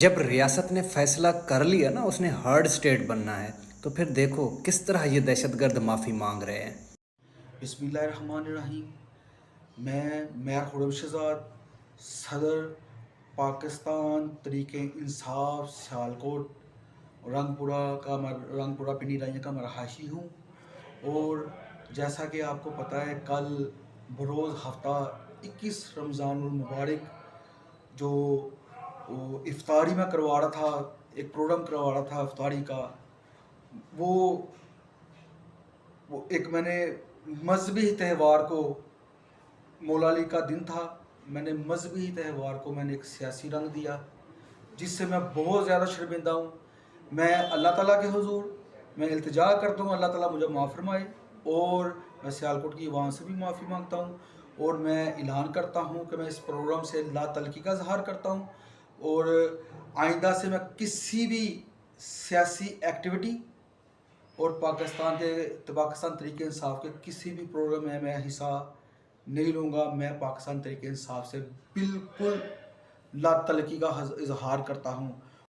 جب ریاست نے فیصلہ کر لیا نا اس نے ہارڈ اسٹیٹ بننا ہے تو پھر دیکھو کس طرح یہ دہشت گرد معافی مانگ رہے ہیں۔ بسم اللہ الرحمن الرحیم۔ میں میر خرم شہزاد، صدر پاکستان تحریک انصاف سیالکوٹ رنگ پورہ پنی رائیاں کا رہائشی ہوں، اور جیسا کہ آپ کو پتہ ہے کل بروز ہفتہ 21 رمضان المبارک جو افطاری میں کروا رہا تھا، ایک پروگرام کروا رہا تھا افطاری کا، وہ ایک میں نے مذہبی تہوار کو، مولا علی کا دن تھا، میں نے مذہبی تہوار کو میں نے ایک سیاسی رنگ دیا، جس سے میں بہت زیادہ شرمندہ ہوں۔ میں اللہ تعالیٰ کے حضور میں التجا کرتا ہوں، اللہ تعالیٰ مجھے معاف فرمائے، اور میں سیالکوٹ کی عوام سے بھی معافی مانگتا ہوں، اور میں اعلان کرتا ہوں کہ میں اس پروگرام سے لا تعلقی کا اظہار کرتا ہوں، اور آئندہ سے میں کسی بھی سیاسی ایکٹیویٹی اور پاکستان تحریک انصاف کے کسی بھی پروگرام میں حصہ نہیں لوں گا۔ میں پاکستان تحریک انصاف سے بالکل لا تعلقی کا اظہار کرتا ہوں۔